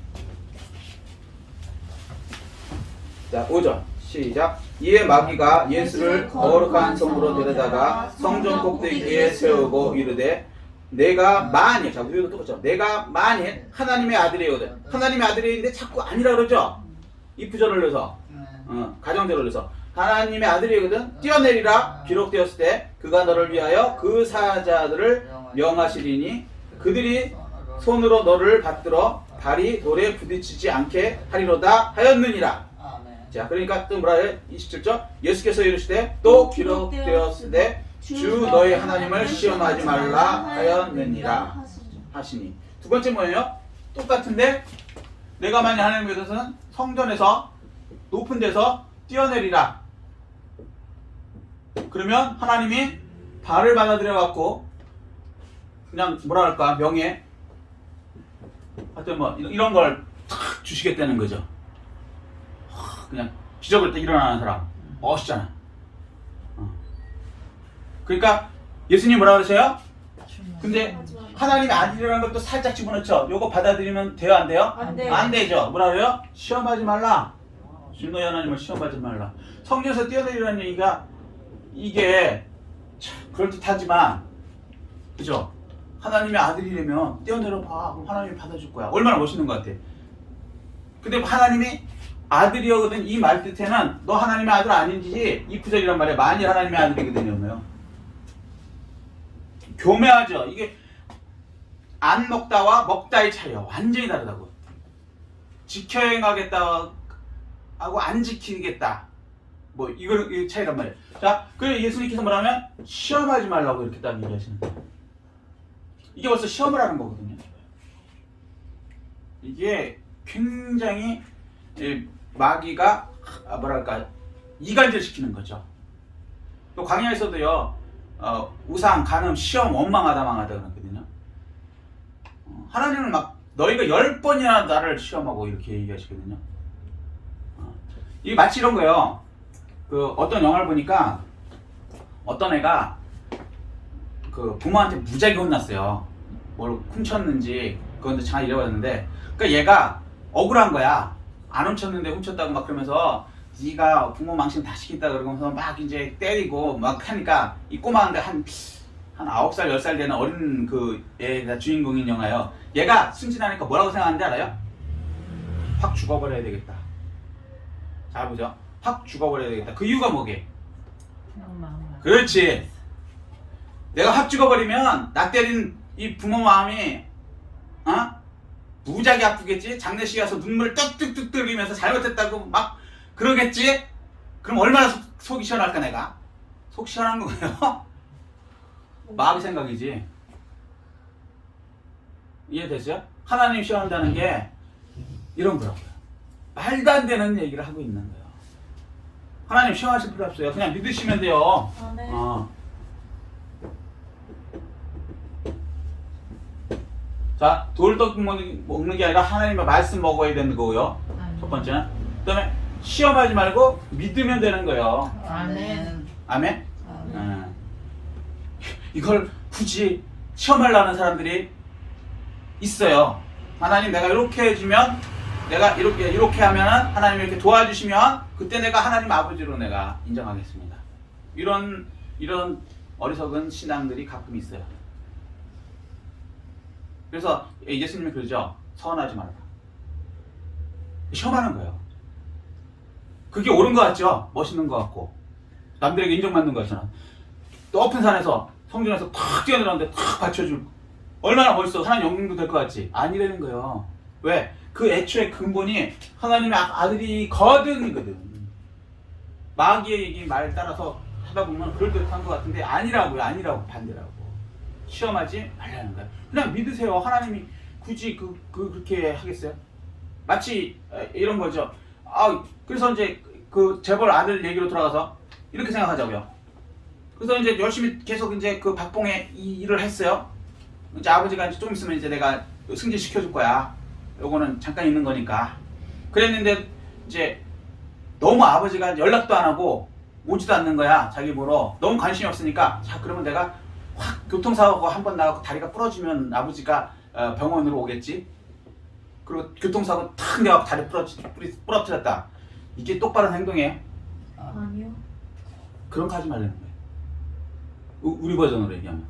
자, 5절. 시작. 이에 마귀가 예수를 거룩한 성으로 데려다가 성전 꼭대기에 세우고 이르되, 내가 만일, 자, 우리도 똑같죠. 내가 만일 하나님의 아들이거든. 하나님의 아들인데 자꾸 아니라 그러죠. 이 부절을 넣어서, 가정대로 넣어서. 하나님의 아들이거든. 뛰어내리라 기록되었을 때 그가 너를 위하여 그 사자들을 명하시리니 그들이 손으로 너를 받들어 발이 돌에 부딪히지 않게 하리로다 하였느니라. 자, 그러니까 또 뭐라 해? 27절. 예수께서 이르시되 또 기록되었을 때 주 너의 하나님을 시험하지 말라 하였느니라 하시니. 두 번째 뭐예요? 똑같은데 내가 만약 하나님의 뜻은 성전에서 높은 데서 뛰어내리라. 그러면 하나님이 발을 받아들여 갖고 그냥 뭐라 할까 명예 하여튼 뭐 이런 걸 탁 주시겠다는 거죠. 그냥 기적을 때 일어나는 사람 멋있잖아. 그러니까 예수님 뭐라 그러세요? 근데 하나님의 아들이라는 것도 살짝 집어넣죠. 요거 받아들이면 돼요 안 돼요? 안 돼요. 안 되죠. 뭐라 그래요? 시험하지 말라. 주 너의 하나님을 시험하지 말라. 성경에서 뛰어내리라는 얘기가 이게 참 그럴듯하지만 그죠? 하나님의 아들이라면 뛰어내려 봐. 그럼 하나님이 받아줄 거야. 얼마나 멋있는 것 같아. 근데 하나님이 아들이거든. 이 말 뜻에는 너 하나님의 아들 아닌지 이 구절이란 말이야. 만일 하나님의 아들이거든요. 교묘하죠. 이게 안 먹다와 먹다의 차이야. 완전히 다르다고. 지켜야 행하겠다 하고 안 지키겠다. 뭐 이 차이란 말이에요. 자, 그래서 예수님께서 뭐라면 시험하지 말라고 이렇게 딱 얘기하시는 거예요. 이게 벌써 시험을 하는 거거든요. 이게 굉장히 마귀가 뭐랄까 이간질 시키는 거죠. 또 강의에서도요 우상, 간음, 시험, 원망하다 망하다 그러거든요. 하나님은 막 너희가 10번이나 나를 시험하고 이렇게 얘기하시거든요. 이게 마치 이런 거예요. 그 어떤 영화를 보니까 어떤 애가 그 부모한테 무지하게 혼났어요. 뭘 훔쳤는지 그건데 잘 잃어버렸는데, 그러니까 얘가 억울한 거야. 안 훔쳤는데 훔쳤다고 막 그러면서 네가 부모 망신 다 시킨다 그러면서 막 이제 때리고 막 하니까 이 꼬마한테 한 9살, 10살 되는 어린 그 애가 주인공인 영화예요. 얘가 순진하니까 뭐라고 생각하는지 알아요? 확 죽어버려야 되겠다. 잘 보죠. 확 죽어버려야 되겠다. 그 이유가 뭐게? 그렇지. 내가 확 죽어버리면 나 때린 이 부모 마음이 무지하게 아프겠지? 장례식에 가서 눈물 뚝뚝뚝 흘리면서 잘못했다고 막 그러겠지? 그럼 얼마나 속이 시원할까 내가? 속 시원한 거예요? 마귀 생각이지. 이해되죠? 하나님 시험한다는 게 이런 거라고요. 말도 안 되는 얘기를 하고 있는 거예요. 하나님 시험하실 필요 없어요. 그냥 믿으시면 돼요. 네. 자, 돌떡 먹는 게 아니라 하나님의 말씀 먹어야 되는 거고요. 첫 번째는. 그 다음에 시험하지 말고 믿으면 되는 거예요. 아멘. 아멘? 네. 이걸 굳이 시험하려는 사람들이 있어요. 하나님 내가 이렇게 해주면, 내가 이렇게 하면 하나님이 이렇게 도와주시면 그때 내가 하나님 아버지로 내가 인정하겠습니다. 이런 어리석은 신앙들이 가끔 있어요. 그래서 예수님이 그러죠. 서운하지 말라. 시험하는 거예요. 그게 옳은 것 같죠? 멋있는 것 같고 남들에게 인정받는 거잖아. 높은 산에서 성전에서 탁 뛰어내렸는데 탁 받쳐줄, 얼마나 멋있어. 하나님 영광도 될 것 같지? 아니라는 거예요. 왜? 그 애초에 근본이 하나님의 아들이거든. 마귀의 얘기 말 따라서 하다 보면 그럴듯한 것 같은데 아니라고요. 아니라고, 반대라고. 시험하지 말라는 거예요. 그냥 믿으세요. 하나님이 굳이 그렇게 하겠어요? 마치 이런 거죠. 그래서 이제 그 재벌 아들 얘기로 돌아가서 이렇게 생각하자고요. 그래서 이제 열심히 계속 이제 그 박봉에 이 일을 했어요. 이제 아버지가 이제 좀 있으면 이제 내가 승진시켜줄 거야. 요거는 잠깐 있는 거니까. 그랬는데 이제 너무 아버지가 연락도 안 하고 오지도 않는 거야. 자기 보러. 너무 관심이 없으니까, 자 그러면 내가 확 교통사고 한 번 나가고 다리가 부러지면 아버지가 병원으로 오겠지. 그리고 교통사고 탁 내가 다리 부러뜨렸다. 이게 똑바른 행동이에요? 아니요. 그런 거 하지 말라는 거예요. 우리 버전으로 얘기하면.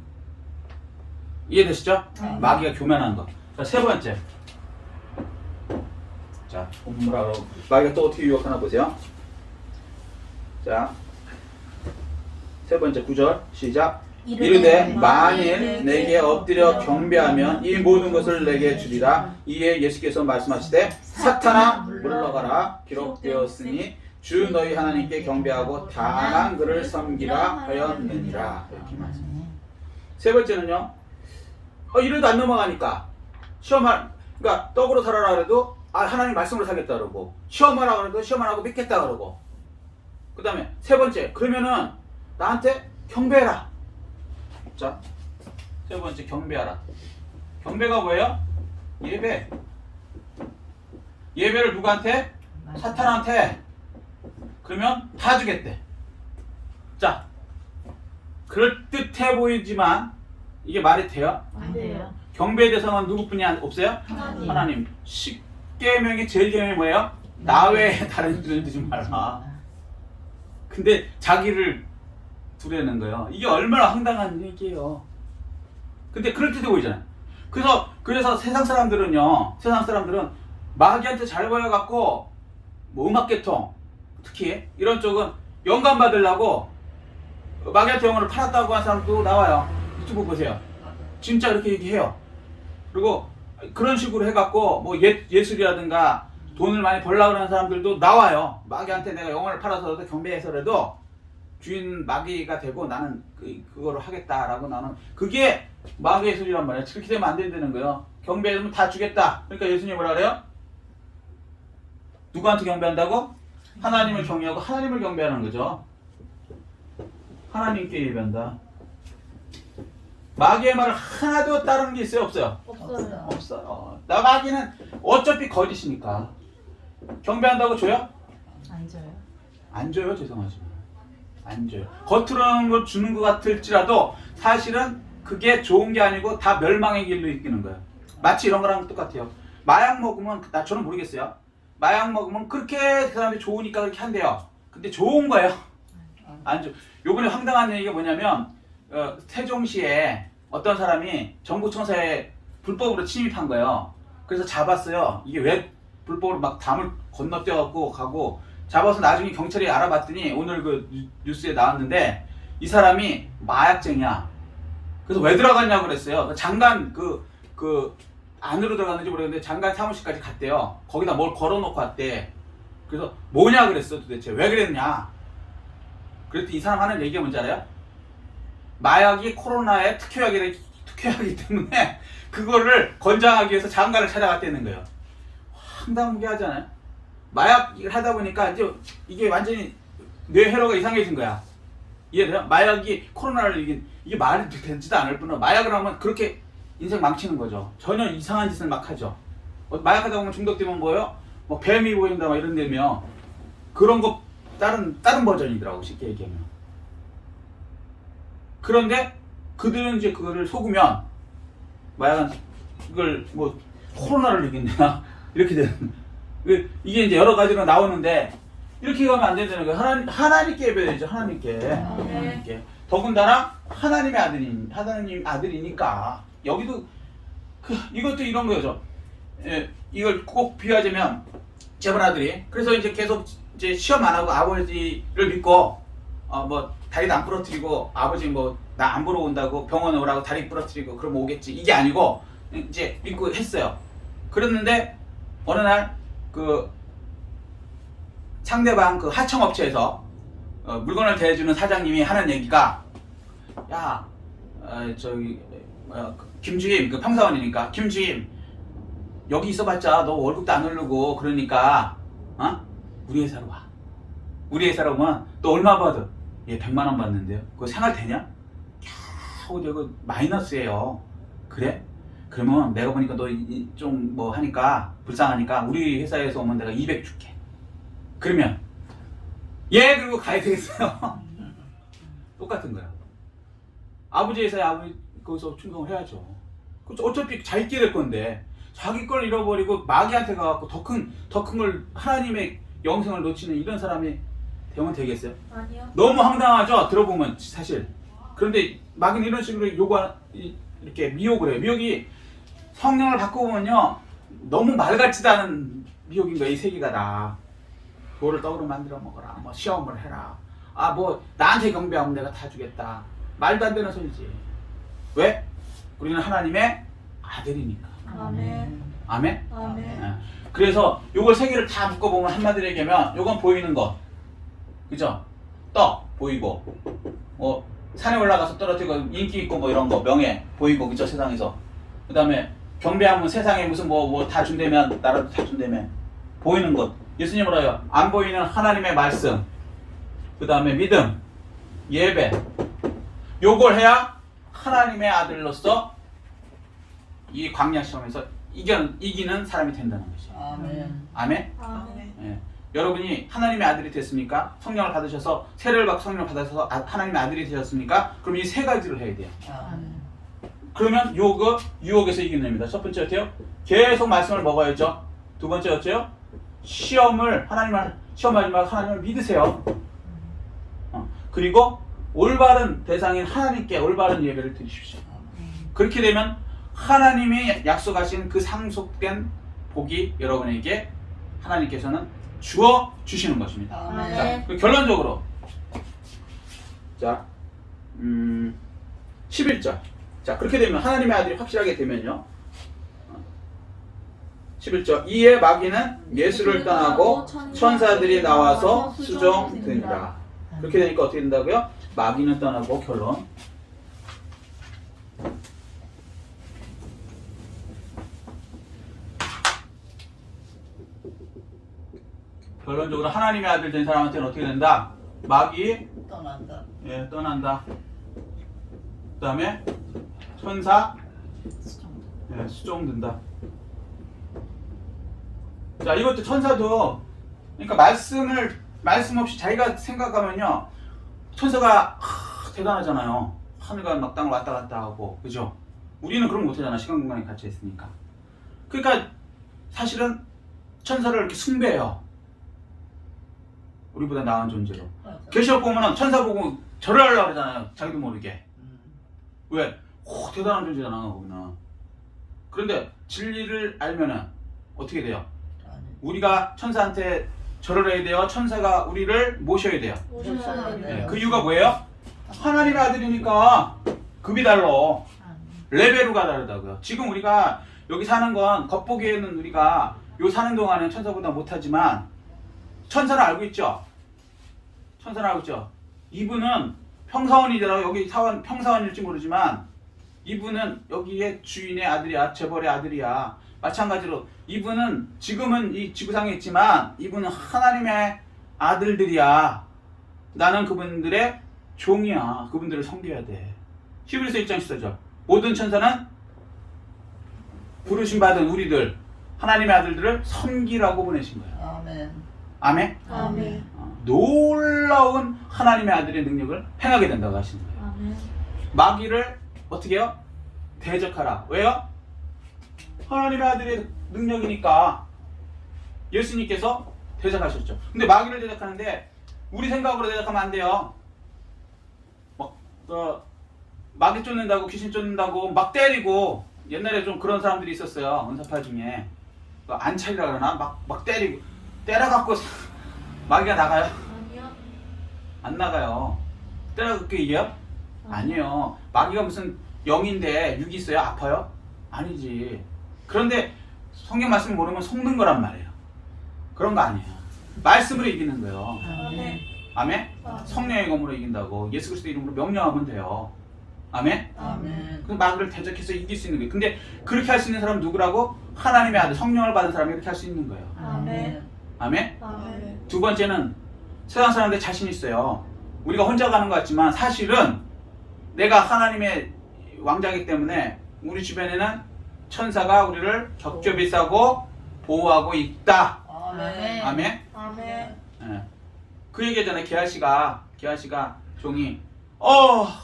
이해되시죠? 네. 마귀가 교만한 거. 자, 세 번째. 자, 뭐라고 마귀가 또 어떻게 유혹하나 보세요. 자, 세 번째 구절 시작. 이르되 만일 내게 엎드려 경배하면 이 모든 것을 내게 주리라. 이에 예수께서 말씀하시되 사탄아 물러가라. 기록되었으니 주 너희 하나님께 경배하고 다만 그를 섬기라 하였느니라. 이렇게 말씀해요. 세 번째는요. 이래도 안 넘어가니까 그러니까 떡으로 살아라 그래도 하나님 말씀으로 살겠다 그러고, 시험하라 그래도 시험 안 하고 믿겠다 그러고, 그 다음에 세 번째, 그러면은 나한테 경배해라. 자, 세 번째 경배하라. 경배가 뭐예요? 예배. 예배를 누구한테? 사탄한테. 그러면 다 주겠대. 자, 그럴듯해 보이지만 이게 말이 돼요? 안 돼요. 경배의 대상은 누구뿐이 없어요? 하나님. 하나님. 10계명의 제일 계명이 뭐예요? 나 외에 다른 이들을 두지 말라. 근데 자기를 두려는 거예요. 이게 얼마나 황당한 얘기예요. 근데 그럴듯해 보이잖아요. 그래서 세상 사람들은 마귀한테 잘 보여갖고 뭐 음악계통 특히 이런 쪽은 영감 받으려고 마귀한테 영혼을 팔았다고 하는 사람도 나와요. 유튜브 보세요. 진짜 그렇게 얘기해요. 그리고 그런 식으로 해갖고 뭐 예술이라든가 돈을 많이 벌려고 하는 사람들도 나와요. 마귀한테 내가 영혼을 팔아서라도 경배해서라도 주인 마귀가 되고 나는 그거를 하겠다라고, 나는 그게 마귀의 소리란 말이야. 그렇게 되면 안 된다는 거예요. 경배하면 다 주겠다. 그러니까 예수님이 뭐라 그래요? 누구한테 경배한다고? 하나님을 경외하고 하나님을 경배하는 거죠. 하나님께 예배한다. 마귀의 말을 하나도 따르는 게 있어요? 없어요? 없어요. 없어요. 나 마귀는 어차피 거짓이니까. 경배한다고 줘요? 안 줘요. 안 줘요. 죄송하지만 안 줘요. 겉으로는 걸 주는 것 같을지라도 사실은 그게 좋은 게 아니고 다 멸망의 길로 이끄는 거예요. 마치 이런 거랑 똑같아요. 마약 먹으면, 저는 모르겠어요. 마약 먹으면 그렇게 그 사람이 좋으니까 그렇게 한대요. 근데 좋은 거예요. 안 줘. 요번에 황당한 얘기가 뭐냐면 세종시에 어떤 사람이 정부청사에 불법으로 침입한 거예요. 그래서 잡았어요. 이게 왜 불법으로 막 담을 건너뛰어갖고 가고, 잡아서 나중에 경찰이 알아봤더니 오늘 그 뉴스에 나왔는데 이 사람이 마약쟁이야. 그래서 왜 들어갔냐고 그랬어요. 장관 그 안으로 들어갔는지 모르겠는데 장관 사무실까지 갔대요. 거기다 뭘 걸어놓고 왔대. 그래서 뭐냐 그랬어. 도대체 왜 그랬냐. 그랬더니 이 사람 하는 얘기가 뭔지 알아요? 마약이 코로나의 특효약이기 때문에 그거를 권장하기 위해서 장관을 찾아갔다는 거예요. 황당하게 하잖아요. 마약을 하다 보니까 이제 이게 완전히 뇌회로가 이상해진 거야. 이해돼요? 마약이 코로나를 이게 말이 되지도 않을 뿐더러 마약을 하면 그렇게 인생 망치는 거죠. 전혀 이상한 짓을 막 하죠. 마약하다 보면 중독되면 뭐예요? 뭐 뱀이 보인다 막 이런 데며 그런 거 다른 버전이더라고, 쉽게 얘기하면. 그런데 그들은 이제 그거를 속으면 마약은 이걸 뭐 코로나를 이긴다 이렇게 되는 이게 이제 여러 가지로 나오는데 이렇게 가면 안 된다는 거예요. 하나님께 예배드리죠. 하나님께. 더군다나 하나님 아들이니까 여기도 이것도 이런 거죠. 예, 이걸 꼭 비유하자면 제번 아들이 그래서 이제 계속 이제 시험 안 하고 아버지를 믿고 뭐 다리도 안 부러뜨리고 아버지 뭐 나 안 보러 온다고 병원에 오라고 다리 부러뜨리고 그러면 오겠지 이게 아니고 이제 믿고 했어요. 그랬는데 어느 날 그 상대방 그 하청업체에서 물건을 대주는 사장님이 하는 얘기가 야 저기 김주임 그 평사원이니까 김주임 여기 있어봤자 너 월급도 안 오르고 그러니까 우리 회사로 와. 우리 회사로 오면 너 얼마 받아? 얘 100만 원 받는데요. 그거 생활 되냐? 겨우 이거 마이너스예요. 그래? 그러면 내가 보니까 너 좀 뭐 하니까 불쌍하니까 우리 회사에서 오면 내가 200 줄게. 그러면 얘 그리고 가야 되겠어요. 똑같은 거야. 아버지 회사에 아버지 거기서 충성을 해야죠. 어차피 자기끼리 될 건데 자기 걸 잃어버리고 마귀한테 가갖고 더 큰 걸 하나님의 영생을 놓치는 이런 사람이 되면 되겠어요? 아니요. 너무 황당하죠? 들어보면 사실. 그런데 마귀는 이런 식으로 이렇게 미혹을 해요. 미혹이 성령을 바꿔보면요 너무 말 같지도 않은 미혹인 거야. 이 세계가 다 돌을 떡으로 만들어 먹어라, 뭐 시험을 해라, 뭐 나한테 경배하면 내가 다 주겠다. 말도 안 되는 소리지. 왜? 우리는 하나님의 아들이니까. 아멘. 아멘? 아멘. 예. 그래서 요걸 세 개를 다 묶어보면 한마디로 얘기하면 요건 보이는 것, 그죠? 떡 보이고, 산에 올라가서 떨어지고 인기 있고 뭐 이런 거 명예 보이고, 그죠? 세상에서. 그 다음에 경배하면 세상에 무슨 뭐 다 준다면 나라도 다 준다면 보이는 것. 예수님 뭐라요? 안 보이는 하나님의 말씀, 그 다음에 믿음, 예배. 요걸 해야 하나님의 아들로서 이 광야 시험에서 이기는 사람이 된다는 것이에요. 아멘. 아멘? 아멘. 예. 여러분이 하나님의 아들이 됐습니까? 성령을 받으셔서 세례를 받고 성령을 받아서 하나님의 아들이 되셨습니까? 그럼 이 세 가지를 해야 돼요. 아멘. 그러면 유혹에서 이기는 겁니다. 첫 번째 어때요? 계속 말씀을 먹어야죠. 두 번째 어때요? 하나님을 시험하지 말고 하나님을 믿으세요. 그리고 올바른 대상인 하나님께 올바른 예배를 드리십시오. 그렇게 되면 하나님이 약속하신 그 상속된 복이 여러분에게 하나님께서는 주어 주시는 것입니다. 아멘. 자, 그럼 결론적으로 자 11절. 자, 그렇게 되면 하나님의 아들이 확실하게 되면요. 11절. 이에 마귀는 예수를 떠나고 천사들이 나와서 수종되니라. 그렇게 되니까 어떻게 된다고요? 마귀는 떠나고 결론. 결론적으로 하나님의 아들 된 사람한테는 어떻게 된다? 마귀 떠난다. 예, 떠난다. 그 다음에 천사 예, 수종된다. 자, 이것도 천사도 그러니까 말씀 없이 자기가 생각하면요 천사가 대단하잖아요. 하늘과 막 땅을 왔다 갔다 하고, 그죠? 우리는 그런 거 못하잖아. 시간 공간에 갇혀 있으니까. 그러니까 사실은 천사를 이렇게 숭배해요. 우리보다 나은 존재로. 맞아. 계시록 보면은 천사 보고 절을 하려고 그러잖아요. 자기도 모르게. 왜? 대단한 존재잖아, 보면은. 그런데 진리를 알면은 어떻게 돼요? 아니. 우리가 천사한테 절을 해야 돼요. 천사가 우리를 모셔야 돼요. 오셔야 돼요. 네, 그 이유가 뭐예요? 하나님의 아들이니까 급이 달라. 레벨로가 다르다고요. 지금 우리가 여기 사는 건 겉보기에는 우리가 요 사는 동안은 천사보다 못하지만 천사를 알고 있죠? 천사를 알고 있죠? 이분은 평사원이더라도 여기 사원 평사원일지 모르지만 이분은 여기에 주인의 아들이야. 재벌의 아들이야. 마찬가지로 이분은 지금은 이 지구상에 있지만 이분은 하나님의 아들들이야. 나는 그분들의 종이야. 그분들을 섬겨야 돼. 히브리서 1장 14절. 모든 천사는 부르심 받은 우리들 하나님의 아들들을 섬기라고 보내신 거예요. 아멘. 아멘? 아멘. 놀라운 하나님의 아들의 능력을 행하게 된다고 하시는 거예요. 아멘. 마귀를 어떻게 해요? 대적하라. 왜요? 하나님의 아들의 능력이니까 예수님께서 대적하셨죠. 근데 마귀를 대적하는데 우리 생각으로 대적하면 안 돼요. 막 마귀 쫓는다고 귀신 쫓는다고 막 때리고 옛날에 좀 그런 사람들이 있었어요. 은사파 중에 안찰이라 그러나 막 때리고 때려갖고 마귀가 나가요? 아니요. 안 나가요. 때려갖고 이겨요? 아니에요. 마귀가 무슨 영인데 육이 있어요? 아파요? 아니지. 그런데 성경 말씀을 모르면 속는 거란 말이에요. 그런 거 아니에요. 말씀으로 이기는 거예요. 아멘. 아멘? 성령의 검으로 이긴다고 예수 그리스도 이름으로 명령하면 돼요. 아멘? 아멘. 그 마귀를 대적해서 이길 수 있는 거예요. 근데 그렇게 할 수 있는 사람은 누구라고? 하나님의 아들, 성령을 받은 사람이 이렇게 할 수 있는 거예요. 아멘. 아멘? 아멘. 두 번째는 세상 사람들 자신 있어요. 우리가 혼자 가는 것 같지만 사실은 내가 하나님의 왕자이기 때문에 우리 주변에는 천사가 우리를 겹겹이 싸고 보호하고 있다. 아멘. 아멘? 아멘. 예. 그 얘기잖아요. 기아씨가 종이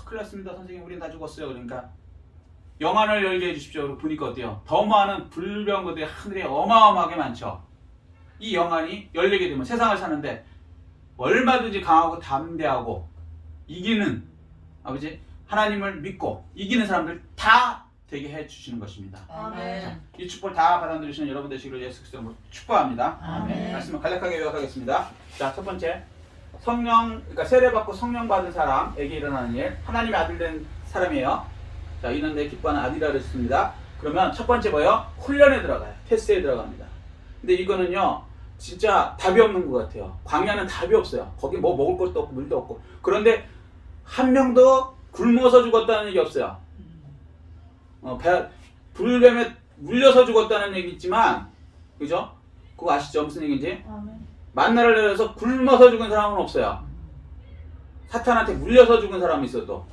큰일 났습니다. 선생님 우린 다 죽었어요. 그러니까 영안을 열게 해주십시오. 보니까 어때요? 더 많은 불병 것들이 하늘에 어마어마하게 많죠. 이 영안이 열리게 되면 세상을 사는데 얼마든지 강하고 담대하고 이기는 아버지 하나님을 믿고 이기는 사람들 다 되게 해주시는 것입니다. 아멘. 이 축복을 다 받아 누리시는 여러분 되시기를 예수 그리스도로 축복합니다. 아멘. 말씀을 간략하게 요약하겠습니다. 자, 첫 번째 그러니까 세례받고 성령 받은 사람에게 일어나는 일, 하나님의 아들 된 사람이에요. 자, 이는 내 기뻐하는 아들이라 그랬습니다. 그러면 첫 번째 뭐예요? 훈련에 들어가요. 테스트에 들어갑니다. 근데 이거는요, 진짜 답이 없는 것 같아요. 광야는 답이 없어요. 거기 뭐 먹을 것도 없고 물도 없고. 그런데 한 명도 굶어서 죽었다는 얘기 없어요. 불뱀에 물려서 죽었다는 얘기 있지만, 그죠? 그거 아시죠? 무슨 얘기인지? 아멘. 만나를 내려서 굶어서 죽은 사람은 없어요. 사탄한테 물려서 죽은 사람이 있어도.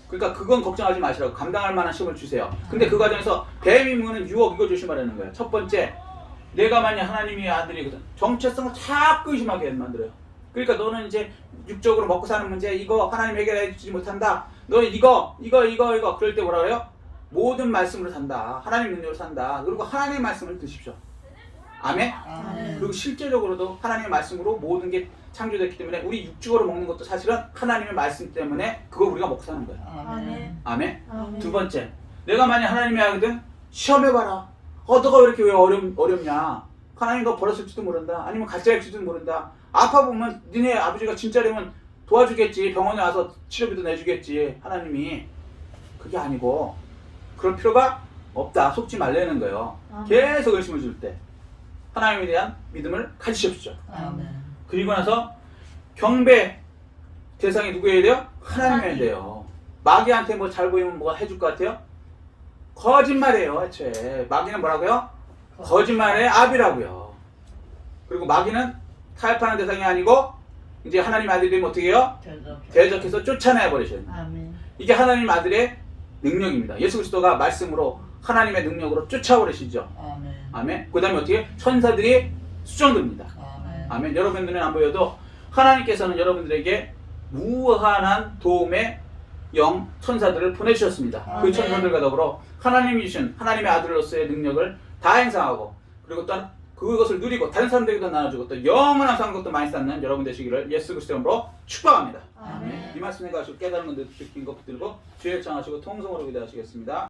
그러니까 그건 걱정하지 마시라고. 감당할 만한 시험을 주세요. 근데 그 과정에서 뱀이 무는 유혹, 이거 조심하라는 거예요. 첫 번째, 내가 만약 하나님의 아들이거든. 정체성을 자꾸 의심하게 만들어요. 그러니까 너는 이제 육적으로 먹고 사는 문제, 이거 하나님 해결해 주지 못한다. 너 이거. 그럴 때 뭐라 그래요? 모든 말씀으로 산다. 하나님 능력으로 산다. 그리고 하나님의 말씀을 드십시오. 아멘? 아멘. 그리고 실제적으로도 하나님의 말씀으로 모든 게 창조됐기 때문에 우리 육적으로 먹는 것도 사실은 하나님의 말씀 때문에 그거 우리가 먹고 사는 거예요. 아멘. 아멘? 아멘. 두 번째, 내가 만약 하나님의 아들이든 시험해봐라. 너가 왜 이렇게 어렵냐? 하나님 너 버렸을지도 모른다. 아니면 가짜일지도 모른다. 아파 보면 니네 아버지가 진짜라면 도와주겠지. 병원에 와서 치료비도 내주겠지. 하나님이. 그게 아니고 그럴 필요가 없다. 속지 말라는 거예요. 아멘. 계속 의심을 줄 때 하나님에 대한 믿음을 가지십시오. 아멘. 그리고 나서 경배 대상이 누구여야 돼요? 하나님이어야 돼요. 마귀한테 뭐 잘 보이면 뭐가 해줄 것 같아요? 거짓말이에요. 애초에 마귀는 뭐라고요? 거짓말의 압이라고요. 그리고 마귀는 타협하는 대상이 아니고 이제 하나님 아들이 되면 어떻게 해요? 대적해서 쫓아내 버리셔야 돼요. 아멘. 이게 하나님 아들의 능력입니다. 예수 그리스도가 말씀으로 하나님의 능력으로 쫓아버리시죠. 아멘. 아멘. 그 다음에 어떻게? 천사들이 수정됩니다. 아멘. 아멘. 여러분 눈에 안 보여도 하나님께서는 여러분들에게 무한한 도움의 영 천사들을 보내주셨습니다. 그 아멘. 천사들과 더불어 하나님이 주신 하나님의 아들로서의 능력을 다 행사하고 그리고 또 그것을 누리고 다른 사람들에게도 나눠주고 또 영원한 상급도 많이 쌓는 여러분 되시기를 예수 그리스도 이름으로 축복합니다. 아멘. 이 말씀에 가지고 깨달은 것들 느낀 것 붙들고 주의 청하시고 통성으로 기도하시겠습니다.